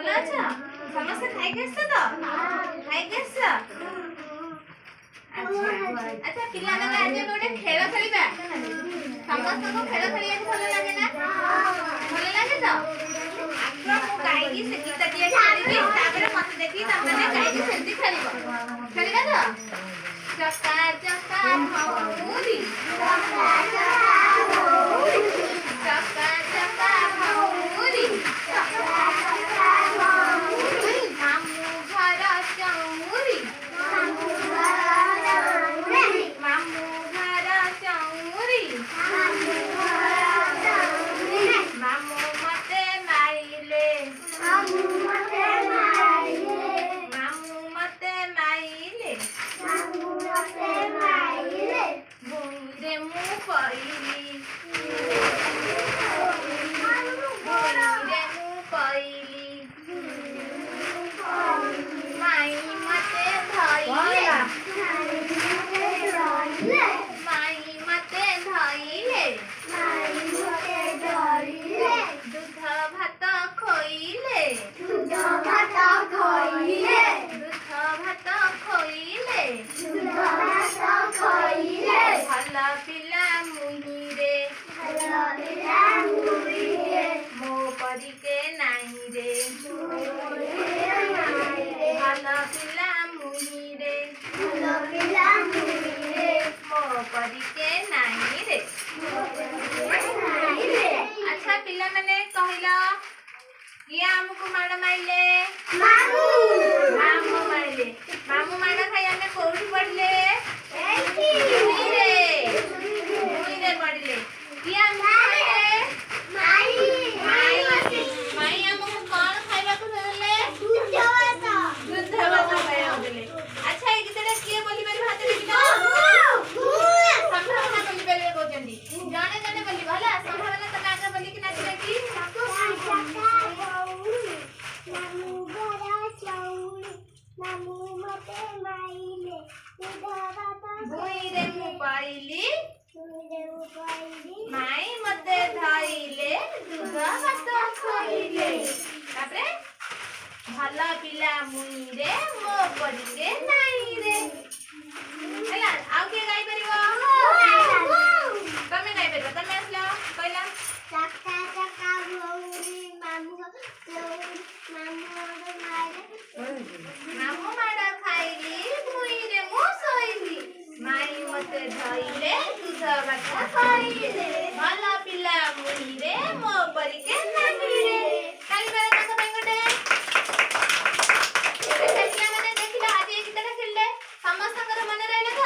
ଭଲ ଅଛ? ସମସ୍ତେ ଖାଇକି ଆସିଛ ତ? ଖାଇକି ଆସିଛ? ଆଚ୍ଛା ପିଲାମାନେ ଆଜି ଗୋଟେ ଖେଳ ଖେଳିବା। ସମସ୍ତଙ୍କୁ ଖେଳ ଖେଳିବାକୁ ଭଲ ଲାଗେ ନା? ଭଲ ଲାଗେ ତ? ଆଗ ମୁଁ ଗାଇକି ସେ ଗୀତ ଟିକେ ଖେଳିବି, ତାପରେ ମତେ ଦେଖିକି ତମେ ଗାଇକି ସେମିତି ଖେଳିବ। ଖେଳିବା ତ? ଚକା ଚକା ଭଉରୀ, ଚକା ଚକା ଭଉରୀ, ମାମୁଁ ଘର ଚଉରୀ, ମାମୁଁ ଘର ଚଉରୀ, ମାମୁଁ ମତେ ମାଇଲେ, ମାମୁଁ ମତେ ମାଇଲେ, ଭୂଇଁରେ ମୁଁ ପଇଲି, ଭୂଇଁରେ ମୁଁ ପଇଲି, ମାଇଁ ମତେ ଧଇଲେ, ମାଇଁ ମତେ ଧଇଲେ, ଦୁଧ ଭାତ ଖୋଇଲେ, ଦୁଧ ଭାତ ଖୋଇଲେ, ଭଲ ପିଲା ମୁହିଁରେ, ମୋ ପରିକେ ନାହିଁ ରେ, ଭଲ ପିଲା ମୁହିଁରେ, ମୋ ପରିକେ ନାହିଁ ରେ। ଆଚ୍ଛା ପିଲାମାନେ କହିଲ, କିଏ ଆମକୁ ମାଡ଼ ମାଇଲେ? ମାମୁଁ ମାଇଲେ। ମାମୁଁ ମାଡ଼ ଖାଇ ଆମେ କୋଉଠି ପଡ଼ିଲେ? ଭୂଇଁରେ ପଡ଼ିଲେ। କିଏ ଆମକୁ ମାଇଲେ? ମାଇଁ ଆମକୁ କଣ ଖାଇବାକୁ ଦେଲେ? ଦୁଧ ଭାତ ଖାଇବାକୁ ଦେଲେ। ଆଚ୍ଛା ଏଇ ଗୀତଟା କିଏ ବୋଲିପାରିବ? ହାତ ଦେଖିଲ। ସମ୍ଭାବନା ବୋଲିପାରିବେ କହୁଛନ୍ତି। ଜଣେ ଜଣେ ବୋଲିବ ହେଲା। ସମ୍ଭାବନା ତମେ ଆଗ ବୋଲିକି ନାଚିବ କି? ଭୂଇଁରେ ମୁଁ ପାଇଲି, ମାଇଁ ମତେ ଧଇଲେ, ଦୁଧ ଭାତ ଖୋଇଲେ। ତାପରେ ଭଲ ପିଲା ମୁଇଁରେ, ମୋ ପରିକେ ନାଇଁରେ। ହେଲା ଆଉ କିଏ ଗାଇପାରିବ? ତମେ ଗାଇପାରିବ। ତମେ ଆସିଲ କହିଲା। ମାମୁଁ ମାଡ଼ ଖାଇଲି, ଭୂଇଁରେ ମୁଁ ଶୋଇଲି, ମାଇଁ ମତେ ଧଇଲେ, ଦୁଧ ଭାତ ଖୋଇଲେ, ଭଲ ପିଲା ମୁଇଁରେ, ମୋ ପରିକେ ନାହିଁରେ। ତାଳି ମାର ତାଙ୍କ ପାଇଁ ଗୋଟେ। ପିଲାମାନେ ଦେଖିଲ ଆଜି ଏ ଗୀତଟା ଖେଳିଲେ ସମସ୍ତଙ୍କର ମନେ ରହିଲା ତ?